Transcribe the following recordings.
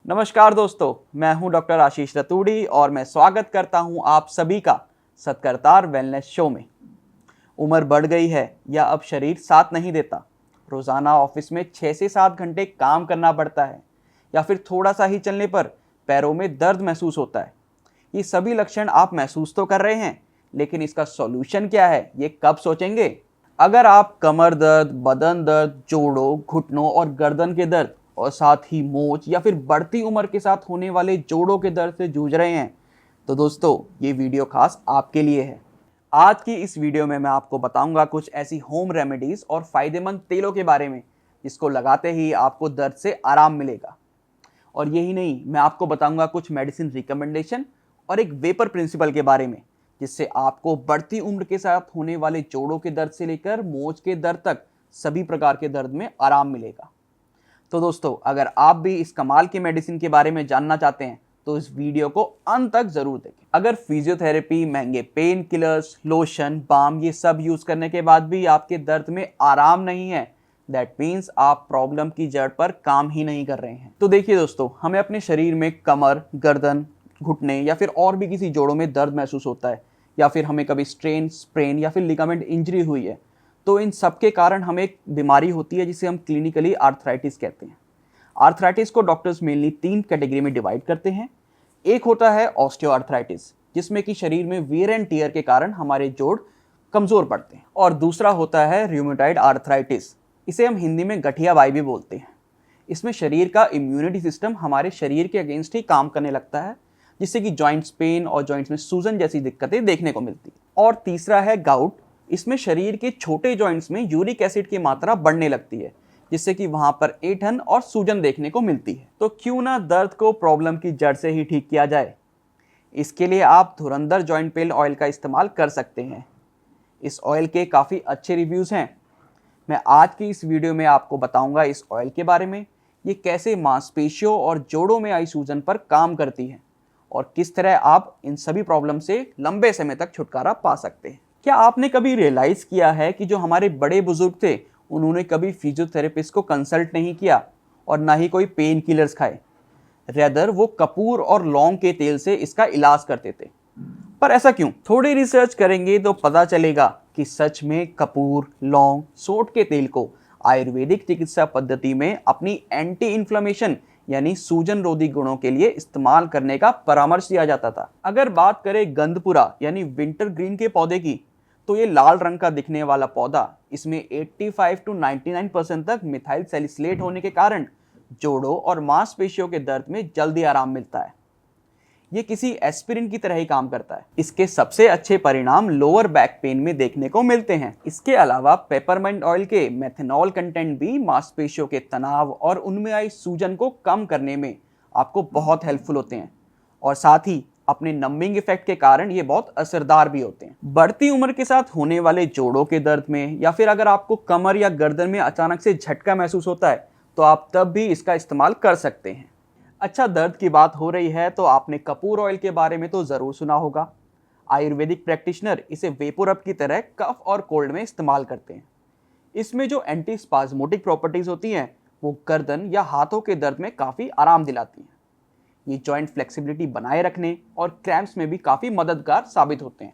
नमस्कार दोस्तों, मैं हूं डॉक्टर आशीष रतूड़ी और मैं स्वागत करता हूं आप सभी का सत्करतार वेलनेस शो में। उम्र बढ़ गई है या अब शरीर साथ नहीं देता, रोज़ाना ऑफिस में 6 से 7 घंटे काम करना पड़ता है या फिर थोड़ा सा ही चलने पर पैरों में दर्द महसूस होता है। ये सभी लक्षण आप महसूस तो कर रहे हैं, लेकिन इसका सॉल्यूशन क्या है ये कब सोचेंगे? अगर आप कमर दर्द, बदन दर्द, जोड़ों, घुटनों और गर्दन के दर्द और साथ ही मोच या फिर बढ़ती उम्र के साथ होने वाले जोड़ों के दर्द से जूझ रहे हैं, तो दोस्तों ये वीडियो खास आपके लिए है। आज की इस वीडियो में मैं आपको बताऊंगा कुछ ऐसी होम रेमेडीज और फायदेमंद तेलों के बारे में जिसको लगाते ही आपको दर्द से आराम मिलेगा। और यही नहीं, मैं आपको बताऊंगा कुछ मेडिसिन रिकमेंडेशन और एक वेपर प्रिंसिपल के बारे में, जिससे आपको बढ़ती उम्र के साथ होने वाले जोड़ों के दर्द से लेकर मोच के दर्द तक सभी प्रकार के दर्द में आराम मिलेगा। तो दोस्तों, अगर आप भी इस कमाल की मेडिसिन के बारे में जानना चाहते हैं तो इस वीडियो को अंत तक जरूर देखें। अगर फिजियोथेरेपी, महंगे पेन किलर्स, लोशन, बाम ये सब यूज करने के बाद भी आपके दर्द में आराम नहीं है, दैट मीन्स आप प्रॉब्लम की जड़ पर काम ही नहीं कर रहे हैं। तो देखिए दोस्तों, हमें अपने शरीर में कमर, गर्दन, घुटने या फिर और भी किसी जोड़ों में दर्द महसूस होता है, या फिर हमें कभी स्ट्रेन, स्प्रेन या फिर लिगामेंट इंजरी हुई है, तो इन सब के कारण हमें एक बीमारी होती है जिसे हम क्लिनिकली आर्थराइटिस कहते हैं। आर्थराइटिस को डॉक्टर्स मेनली 3 कैटेगरी में डिवाइड करते हैं। एक होता है ऑस्टियोआर्थराइटिस, जिसमें कि शरीर में वियर एंड टियर के कारण हमारे जोड़ कमजोर पड़ते हैं, और दूसरा होता है रूमेटॉइड आर्थराइटिस, इसे हम हिंदी में गठियाबाई भी बोलते हैं। इसमें शरीर का इम्यूनिटी सिस्टम हमारे शरीर के अगेंस्ट ही काम करने लगता है, जिससे कि जॉइंट्स पेन और जॉइंट्स में सूजन जैसी दिक्कतें देखने को मिलती है। और तीसरा है गाउट, इसमें शरीर के छोटे जॉइंट्स में यूरिक एसिड की मात्रा बढ़ने लगती है, जिससे कि वहां पर ऐंठन और सूजन देखने को मिलती है। तो क्यों ना दर्द को प्रॉब्लम की जड़ से ही ठीक किया जाए। इसके लिए आप धुरंधर जॉइंट पेन ऑयल का इस्तेमाल कर सकते हैं। इस ऑयल के काफ़ी अच्छे रिव्यूज़ हैं। मैं आज की इस वीडियो में आपको बताऊंगा इस ऑयल के बारे में, ये कैसे मांसपेशियों और जोड़ों में आई सूजन पर काम करती है और किस तरह आप इन सभी प्रॉब्लम से लंबे समय तक छुटकारा पा सकते हैं। क्या आपने कभी रियलाइज़ किया है कि जो हमारे बड़े बुजुर्ग थे, उन्होंने कभी फिजियोथेरेपिस्ट को कंसल्ट नहीं किया और ना ही कोई पेन किलर्स खाए। रेदर वो कपूर और लौंग के तेल से इसका इलाज करते थे। पर ऐसा क्यों? थोड़ी रिसर्च करेंगे तो पता चलेगा कि सच में कपूर, लौंग, सोंठ के तेल को आयुर्वेदिक चिकित्सा पद्धति में अपनी एंटी इन्फ्लेमेशन यानी सूजन रोधी गुणों के लिए इस्तेमाल करने का परामर्श दिया जाता था। अगर बात करें गंधपुरा यानी विंटर ग्रीन के पौधे की, तो ये लाल रंग का दिखने वाला पौधा, इसमें 85 to 99% तक मिथाइल सैलिसिलेट होने के कारण जोड़ों और मांसपेशियों के दर्द में जल्दी आराम मिलता है। ये किसी एस्पिरिन की तरह ही काम करता है। इसके सबसे अच्छे परिणाम लोअर बैक पेन में देखने को मिलते हैं। इसके अलावा पेपरमेंट ऑयल के मेथनॉल कंटेंट भी मांसपेशियों के तनाव और उनमें आई सूजन को कम करने में आपको बहुत हेल्पफुल होते हैं, और साथ ही अपने नंबिंग इफेक्ट के कारण ये बहुत असरदार भी होते हैं। बढ़ती उम्र के साथ होने वाले जोड़ों के दर्द में, या फिर अगर आपको कमर या गर्दन में अचानक से झटका महसूस होता है, तो आप तब भी इसका इस्तेमाल कर सकते हैं। अच्छा, दर्द की बात हो रही है तो आपने कपूर ऑयल के बारे में तो ज़रूर सुना होगा। आयुर्वेदिक प्रैक्टिशनर इसे वेपोरब की तरह कफ और कोल्ड में इस्तेमाल करते हैं। इसमें जो एंटी स्पाज्मोटिक प्रॉपर्टीज़ होती हैं, वो गर्दन या हाथों के दर्द में काफ़ी आराम दिलाती हैं। ये जॉइंट फ्लेक्सिबिलिटी बनाए रखने और क्रैम्प्स में भी काफ़ी मददगार साबित होते हैं।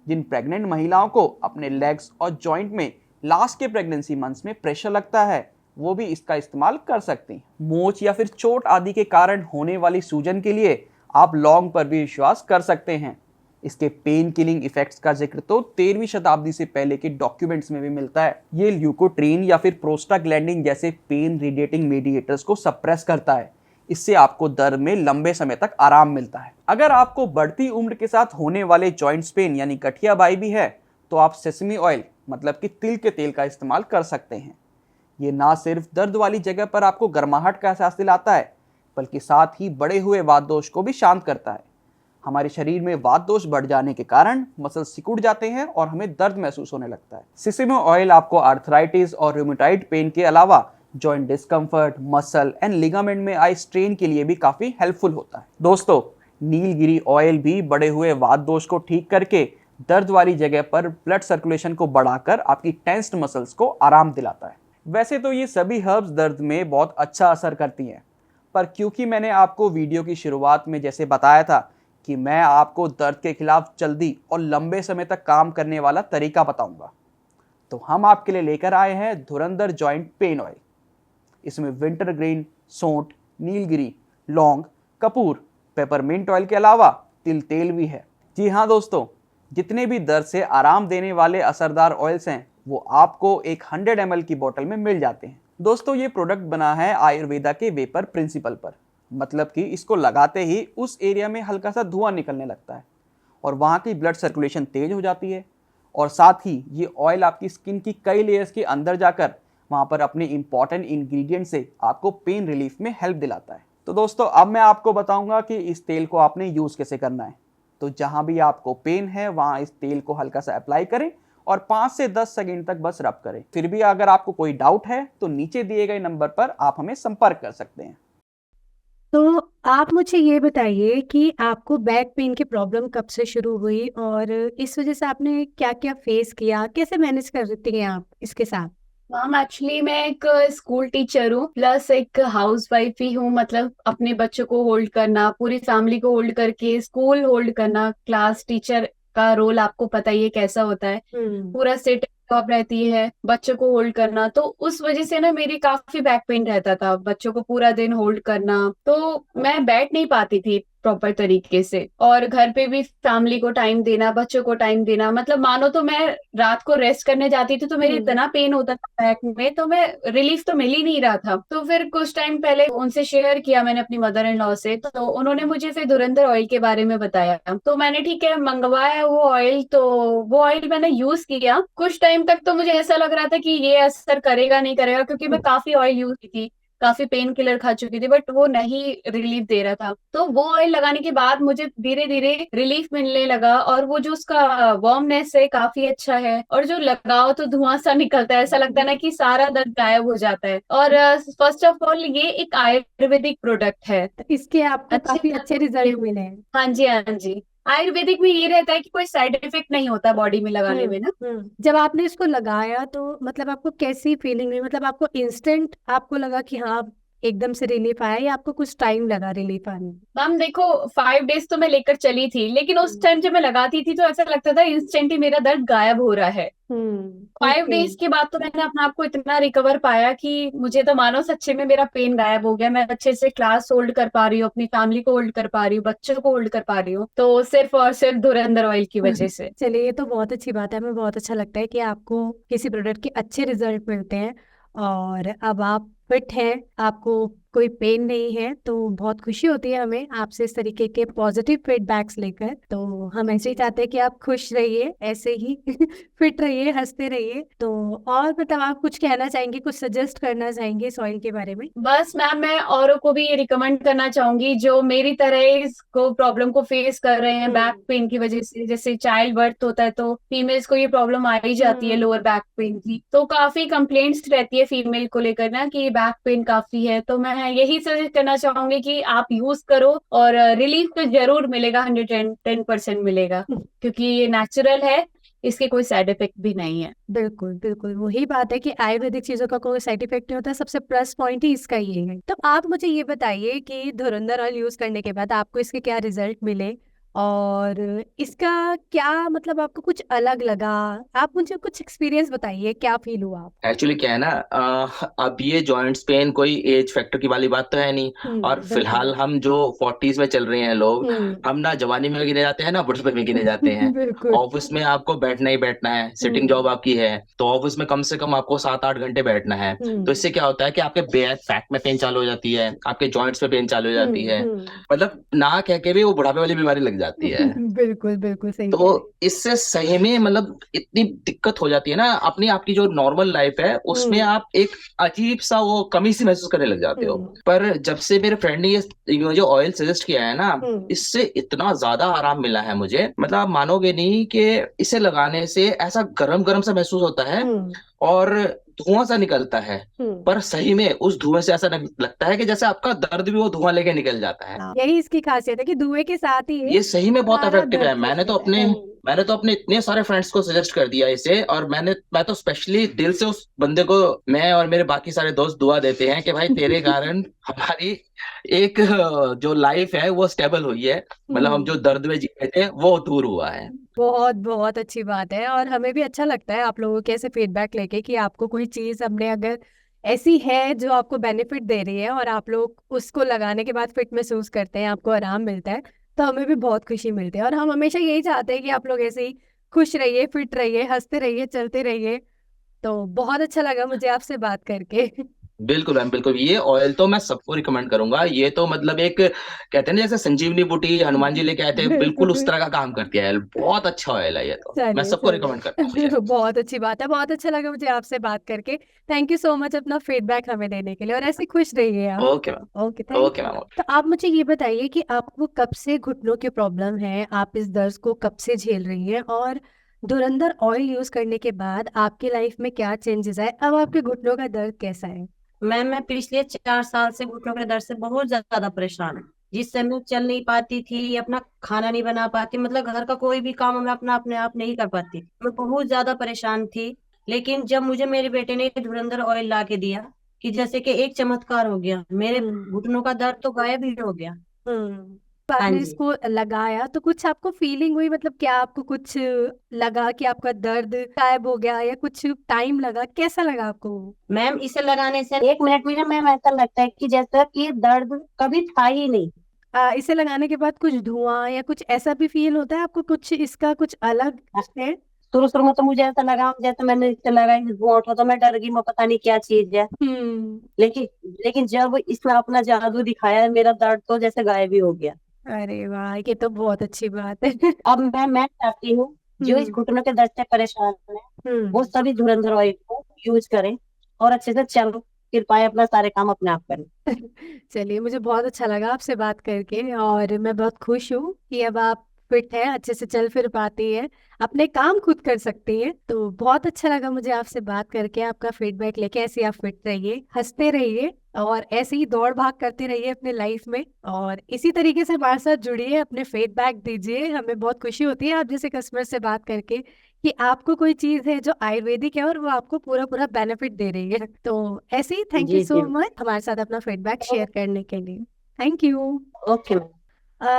जिन प्रेग्नेंट महिलाओं को अपने लेग्स और जॉइंट में लास्ट के प्रेगनेंसी मंथ्स में प्रेशर लगता है, वो भी इसका इस्तेमाल कर सकती हैं। मोच या फिर चोट आदि के कारण होने वाली सूजन के लिए आप लौंग पर भी विश्वास कर सकते हैं। इसके पेन किलिंग इफेक्ट्स का जिक्र तो 13वीं शताब्दी से पहले के डॉक्यूमेंट्स में भी मिलता है। ये ल्यूकोट्रीन या फिर प्रोस्टाग्लैंडिन जैसे पेन रिडिएटिंग मीडिएटर्स को सप्रेस करता है। इससे आपको दर्द में लंबे समय तक आराम मिलता है। अगर आपको बढ़ती उम्र के साथ होने वाले जॉइंट्स पेन यानी गठियाबाई भी है, तो आप सेसमी ऑयल मतलब कि तिल के तेल का इस्तेमाल कर सकते हैं। ये ना सिर्फ दर्द वाली जगह पर आपको गर्माहट का एहसास दिलाता है, बल्कि साथ ही बढ़े हुए वात दोष को भी शांत करता है। हमारे शरीर में वात दोष बढ़ जाने के कारण मसल सिकुड़ जाते हैं और हमें दर्द महसूस होने लगता है। सेसमी ऑयल आपको आर्थराइटिस और रूमेटॉइड पेन के अलावा joint discomfort, muscle and ligament में आई स्ट्रेन के लिए भी काफ़ी हेल्पफुल होता है। दोस्तों, नीलगिरी ऑयल भी बढ़े हुए वात दोष को ठीक करके दर्द वाली जगह पर ब्लड सर्कुलेशन को बढ़ाकर आपकी टेंस्ड मसल्स को आराम दिलाता है। वैसे तो ये सभी हर्ब्स दर्द में बहुत अच्छा असर करती हैं, पर क्योंकि मैंने आपको वीडियो की शुरुआत में जैसे बताया था कि मैं आपको दर्द के खिलाफ जल्दी और लंबे समय तक काम करने वाला तरीका बताऊंगा, तो हम आपके लिए लेकर आए हैं धुरंधर जॉइंट पेन ऑयल। इसमें विंटर ग्रीन, सोंठ, नीलगिरी, लौंग, कपूर, पेपरमिंट ऑयल के अलावा तिल तेल भी है। जी हाँ दोस्तों, जितने भी दर्द से आराम देने वाले असरदार ऑयल्स हैं वो आपको एक 100 ml की बोतल में मिल जाते हैं। दोस्तों, ये प्रोडक्ट बना है आयुर्वेदा के वेपर प्रिंसिपल पर, मतलब कि इसको लगाते ही उस एरिया में हल्का सा धुआं निकलने लगता है और वहाँ की ब्लड सर्कुलेशन तेज हो जाती है, और साथ ही ये ऑयल आपकी स्किन की कई लेयर्स के अंदर जाकर वहाँ पर अपने इंपॉर्टेंट इंग्रेडिएंट से आपको पेन रिलीफ में हेल्प दिलाता है। तो दोस्तों, अब मैं आपको बताऊंगा कि इस तेल को आपने यूज़ कैसे करना है। तो जहाँ भी आपको पेन है वहाँ इस तेल को हल्का सा अप्लाई करें और 5 से 10 सेकंड तक बस रब करें। फिर भी अगर आपको कोई डाउट है तो नीचे दिए गए नंबर पर आप हमें संपर्क कर सकते हैं। तो आप मुझे ये बताइए कि आपको बैक पेन की प्रॉब्लम कब से शुरू हुई और इस वजह से आपने क्या क्या फेस किया, कैसे मैनेज करती हैं आप इसके साथ? मैम एक्चुअली मैं एक स्कूल टीचर हूँ प्लस एक हाउस वाइफ भी हूँ। मतलब अपने बच्चों को होल्ड करना, पूरी फैमिली को होल्ड करके स्कूल होल्ड करना, क्लास टीचर का रोल आपको पता ही है कैसा होता है। पूरा सेट जॉब रहती है, बच्चों को होल्ड करना, तो उस वजह से ना मेरी काफी बैक पेन रहता था। बच्चों को पूरा दिन होल्ड करना, तो मैं बैठ नहीं पाती थी प्रॉपर तरीके से। और घर पे भी फैमिली को टाइम देना, बच्चों को टाइम देना, मतलब मानो तो मैं रात को रेस्ट करने जाती थी तो मेरी इतना पेन होता था बैक में, तो मैं रिलीफ तो मिल ही नहीं रहा था। तो फिर कुछ टाइम पहले उनसे शेयर किया मैंने अपनी मदर इन लॉ से, तो उन्होंने मुझे फिर धुरंधर ऑयल के बारे में बताया। तो मैंने ठीक है मंगवाया वो ऑयल, तो वो ऑयल मैंने यूज किया। कुछ टाइम तक तो मुझे ऐसा लग रहा था कि ये असर करेगा नहीं करेगा, क्योंकि मैं काफी ऑयल यूज की थी, काफी पेन किलर खा चुकी थी, बट वो नहीं रिलीफ दे रहा था। तो वो ऑयल लगाने के बाद मुझे धीरे धीरे रिलीफ मिलने लगा, और वो जो उसका वार्मनेस है काफी अच्छा है, और जो लगाओ तो धुआं सा निकलता है, ऐसा लगता है ना कि सारा दर्द गायब हो जाता है। और फर्स्ट ऑफ ऑल ये एक आयुर्वेदिक प्रोडक्ट है। इसके आपको काफी अच्छे रिजल्ट अच्छे, मिले हैं। हाँ जी हाँ जी। आयुर्वेदिक में ये रहता है कि कोई साइड इफेक्ट नहीं होता बॉडी में लगाने में ना। जब आपने इसको लगाया तो मतलब आपको कैसी फीलिंग हुई? मतलब आपको इंस्टेंट आपको लगा कि हाँ एकदम से रिलीफ आया, या आपको कुछ टाइम लगा रिलीफ आने में? मैम देखो, 5 डेज तो मैं लेकर चली थी, लेकिन उस टाइम जब मैं लगाती थी तो ऐसा लगता था इंस्टेंट ही मेरा दर्द गायब हो रहा है। 5 डेज के बाद तो मैंने अपने आप को इतना रिकवर पाया कि मुझे तो मानो सच्चे में मेरा पेन गायब हो गया। मैं अच्छे से क्लास होल्ड कर पा रही हूँ, अपनी फैमिली को होल्ड कर पा रही हूँ, बच्चों को होल्ड कर पा रही हूँ, तो सिर्फ और सिर्फ धुरंधर ऑयल की वजह से। चलिए, ये तो बहुत अच्छी बात है। हमें बहुत अच्छा लगता है कि आपको किसी प्रोडक्ट के अच्छे रिजल्ट मिलते हैं और अब आप फिट हैं, आपको कोई पेन नहीं है, तो बहुत खुशी होती है हमें आपसे इस तरीके के पॉजिटिव फीडबैक्स लेकर। तो हम ऐसे ही चाहते हैं कि आप खुश रहिए, ऐसे ही फिट रहिए, हंसते रहिए। तो और मतलब आप कुछ कहना चाहेंगे, कुछ सजेस्ट करना चाहेंगे इस ऑयल के बारे में? बस मैम मैं औरों को भी ये रिकमेंड करना चाहूंगी जो मेरी तरह इसको प्रॉब्लम को फेस कर रहे हैं बैक पेन की वजह से। जैसे चाइल्ड बर्थ होता है तो फीमेल्स को ये प्रॉब्लम आ ही जाती है लोअर बैक पेन की, तो काफी कंप्लेंट्स रहती है फीमेल को लेकर ना कि बैक पेन काफी है। तो मैं यही सजेस्ट करना चाहूंगी कि आप यूज करो और रिलीफ तो जरूर मिलेगा, 110% मिलेगा, क्योंकि ये नेचुरल है, इसके कोई साइड इफेक्ट भी नहीं है। बिल्कुल बिल्कुल, वही बात है कि आयुर्वेदिक चीजों का कोई साइड इफेक्ट नहीं होता। सबसे प्लस पॉइंट ही इसका ये है। तो आप मुझे ये बताइए कि धुरंधर ऑयल यूज करने के बाद आपको इसके क्या रिजल्ट मिले और इसका क्या मतलब आपको कुछ अलग लगा? आप मुझे कुछ एक्सपीरियंस बताइए, क्या फील हुआ आप? एक्चुअली क्या है ना, अब ये जॉइंट्स पेन कोई एज फैक्टर की वाली बात तो है नहीं। और फिलहाल हम जो 40s में चल रहे हैं लोग, हम ना जवानी में गिने जाते हैं ना बुढ़ापे में गिने जाते हैं। बिल्कुल। ऑफिस में आपको बैठना ही बैठना है, सिटिंग जॉब आपकी है, तो ऑफिस में कम से कम आपको 7-8 घंटे बैठना है। तो इससे क्या होता है कि आपके बैक में पेन चालू हो जाती है, आपके जॉइंट्स में पेन चालू हो जाती है, मतलब ना कह के भी वो बुढ़ापे वाली बीमारी लग जाती है। बिल्कुल बिल्कुल सही। तो इससे सही में मतलब इतनी दिक्कत हो जाती है ना, अपनी आपकी जो नॉर्मल लाइफ है उसमें आप एक अजीब सा वो कमी सी महसूस करने लग जाते हो। पर जब से मेरे फ्रेंड ने ये जो ऑयल सजेस्ट किया है ना, इससे इतना ज्यादा आराम मिला है मुझे, मतलब आप मानोगे नहीं कि इसे लगाने से ऐसा गरम गरम सा महसूस होता है और धुआं सा निकलता है। पर सही में उस धुएं से ऐसा लगता है कि जैसे आपका दर्द भी वो धुआं लेके निकल जाता है। यही इसकी खासियत है कि धुएं के साथ ही ये सही में बहुत सारा इफेक्टिव है। दर्द मैंने तो निकलता अपने है। मैंने तो अपने इतने सारे फ्रेंड्स को सजेस्ट कर दिया इसे, और मैं तो स्पेशली दिल से उस बंदे को, मैं और मेरे बाकी सारे दोस्त दुआ देते हैं कि भाई तेरे कारण हमारी एक जो लाइफ है वो स्टेबल हुई है, मतलब हम जो दर्द में जी रहे थे वो दूर हुआ है। बहुत बहुत अच्छी बात है, और हमें भी अच्छा लगता है आप लोगों के ऐसे फीडबैक लेके कि आपको कोई चीज़ हमने अगर ऐसी है जो आपको बेनिफिट दे रही है और आप लोग उसको लगाने के बाद फिट महसूस करते हैं, आपको आराम मिलता है, तो हमें भी बहुत खुशी मिलती है। और हम हमेशा यही चाहते हैं कि आप लोग ऐसे ही खुश रहिए, फिट रहिए, हंसते रहिए, चलते रहिए। तो बहुत अच्छा लगा मुझे आपसे बात करके। बिल्कुल मैम, बिल्कुल। ये ऑयल तो मैं सबको रिकमेंड करूंगा। ये तो मतलब एक, कहते हैं ना जैसे संजीवनी बूटी हनुमान जी लेके आए थे, बिल्कुल उस तरह का काम करती है। बहुत अच्छा ऑयल है ये तो, मैं चलिए सबको रिकमेंड करता हूँ ये। चलिए, बहुत अच्छी बात है, बहुत अच्छा लगा मुझे आपसे बात करके। थैंक यू सो मच अपना फीडबैक हमें देने के लिए, और ऐसे खुश रहिए आप। Okay ma'am. Okay, thank okay you. Ma'am. तो आप मुझे ये बताइए कि आपको कब से घुटनों की प्रॉब्लम है, आप इस दर्द को कब से झेल रही हैं, और धुरंधर ऑयल यूज करने के बाद आपकी लाइफ में क्या चेंजेस आए, अब आपके घुटनों का दर्द कैसा है? मैं पिछले 4 साल से घुटनों के दर्द से बहुत ज्यादा परेशान हूँ। जिससे मैं चल नहीं पाती थी, अपना खाना नहीं बना पाती, मतलब घर का कोई भी काम मैं अपने आप नहीं कर पाती। मैं बहुत ज्यादा परेशान थी। लेकिन जब मुझे मेरे बेटे ने धुरंधर ऑयल ला के दिया, कि जैसे कि एक चमत्कार हो गया, मेरे घुटनों का दर्द तो गायब ही हो गया। हाँ आपने जी। इसको लगाया तो कुछ आपको फीलिंग हुई, मतलब क्या आपको कुछ लगा कि आपका दर्द गायब हो गया, या कुछ टाइम लगा, कैसा लगा आपको? मैम, इसे लगाने से 1 मिनट में ना मैम ऐसा लगता है कि जैसा कि दर्द कभी था ही नहीं। इसे लगाने के बाद कुछ धुआं या कुछ ऐसा भी फील होता है आपको, कुछ इसका कुछ अलग है? शुरू शुरू में तो मुझे ऐसा लगा, जैसे मैंने इसे लगाई धुआं उठा तो मैं डर गई, मैं पता नहीं क्या चीज है। हम्म। लेकिन लेकिन जब इसने अपना जादू दिखाया, मेरा दर्द तो जैसे गायब ही हो गया। अरे वाह, ये तो बहुत अच्छी बात है। अब मैं चाहती हूँ जो इस घुटनों के दर्द से परेशान है, वो सभी धुरंधर ऑयल को यूज करें और अच्छे से चल फिर पाए, अपना सारे काम अपने आप करें। चलिए, मुझे बहुत अच्छा लगा आपसे बात करके, और मैं बहुत खुश हूँ कि अब आप फिट है, अच्छे से चल फिर पाती है, अपने काम खुद कर सकती है। तो बहुत अच्छा लगा मुझे आपसे बात करके, आपका फीडबैक लेके। ऐसे ही आप फिट रहिए, हंसते रहिए, और ऐसे ही दौड़ भाग करते रहिए अपने लाइफ में, और इसी तरीके से हमारे साथ जुड़िए, अपने फीडबैक दीजिए। हमें बहुत खुशी होती है आप जैसे कस्टमर से बात करके, कि आपको कोई चीज है जो आयुर्वेदिक है और वो आपको पूरा पूरा बेनिफिट दे रही है। तो ऐसे ही थैंक यू जी सो जी। मच हमारे साथ अपना फीडबैक शेयर करने के लिए। Thank you. Okay ma'am.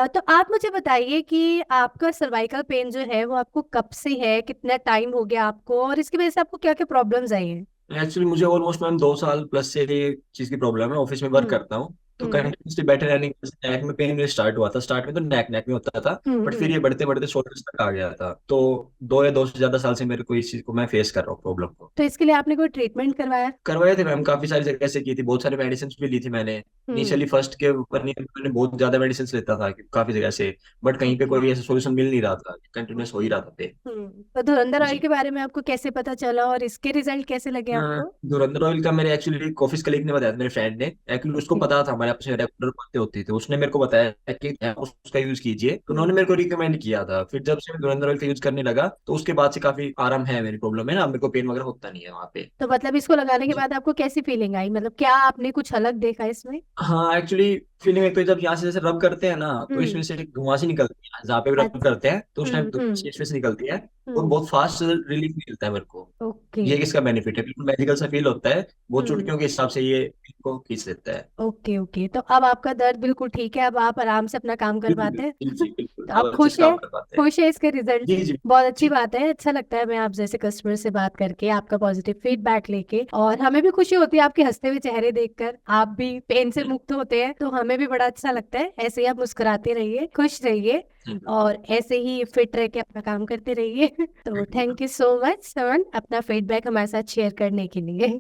तो आप मुझे बताइए कि आपका सर्वाइकल पेन जो है वो आपको कब से है, कितना टाइम हो गया आपको, और इसकी वजह से आपको क्या क्या प्रॉब्लम्स आई हैं? एक्चुअली मुझे ऑलमोस्ट मैम 2 साल प्लस से ये चीज की प्रॉब्लम है। ऑफिस में वर्क करता हूँ तो कंटिन्यूसली बैठे रहने की वजह से नेक में पेन मेरे स्टार्ट हुआ था। स्टार्ट में तो नेक नेक में होता था, बट फिर ये बढ़ते बढ़ते शोल्डर्स तक आ गया था। तो 2 या 2 से ज्यादा साल से मेरे को इस चीज को मैं फेस कर रहा हूँ, प्रॉब्लम को। तो इसके लिए आपने कोई ट्रीटमेंट करवाया? करवाए थे मैम, काफी सारी जगह से की थी, बहुत सारी मेडिसिन भी ली थी मैंने। इनिशियली फर्स्ट के ऊपर नहीं, मैंने बहुत ज्यादा मेडिसिन लेता था काफी जगह से, बट कहीं पे कोई ऐसा सोल्यूशन मिल नहीं रहा था, कंटिन्यूस हो ही रहा था पेन। तो धुरंधर ऑयल जी। के बारे में आपको कैसे पता चला, और इसके रिजल्ट कैसे लगे आपको? धुरंधर ऑयल का मेरे एक्चुअली ऑफिस कलीग ने बताया था, मेरे फ्रेंड ने। एक्चुअली उसको पता था, हमारे आपस में रेगुलर बातें होती थी, उसने मेरे को बताया कि आप उसका यूज कीजिए, तो उन्होंने मेरे को रिकमेंड किया था। फिर जब से मैं धुरंधर ऑयल का यूज करने लगा तो उसके बाद से काफी आराम है, मेरी प्रॉब्लम है ना, मेरे को पेन वगैरह होता नहीं है वहाँ पे। तो मतलब इसको लगाने के जी। बाद आपको कैसी फीलिंग आई, मतलब क्या आपने कुछ अलग देखा इसमें? हाँ, एक्चुअली फीलिंग एक तो जब यहाँ से जैसे रब करते हैं ना, तो इसमें से एक धुआं सी निकलती है, जहाँ पे भी रब करते हैं तो उस टाइम इसमें से निकलती है, और बहुत फास्ट रिलीफ मिलता है मेरे को। ओके ये किसका बेनिफिट है, बिल्कुल मैजिकल सा फील होता है, बहुत चुटकियों के हिसाब से ये को खींच देता है। ओके ओके, तो अब आपका दर्द बिल्कुल ठीक है, अब आप आराम से अपना काम कर बिल्कुल पाते हैं। बिल्कुल जी, बिल्कुल तो आप आप अच्छे खुश से है? काम कर पाते हैं। खुश है इसके रिजल्ट जी से? जी बहुत अच्छी जी। बात है, अच्छा लगता है मैं आप जैसे कस्टमर से बात करके, आपका पॉजिटिव फीडबैक लेके, और हमें भी खुशी होती है आपके हंसते हुए चेहरे देखकर, आप भी पेन से मुक्त होते हैं, तो हमें भी बड़ा अच्छा लगता है। ऐसे ही आप मुस्कुराते रहिए, खुश रहिए, और ऐसे ही फिट रह के अपना काम करते रहिए। तो थैंक यू सो मच श्रवण, अपना फीडबैक हमारे साथ शेयर करने के लिए।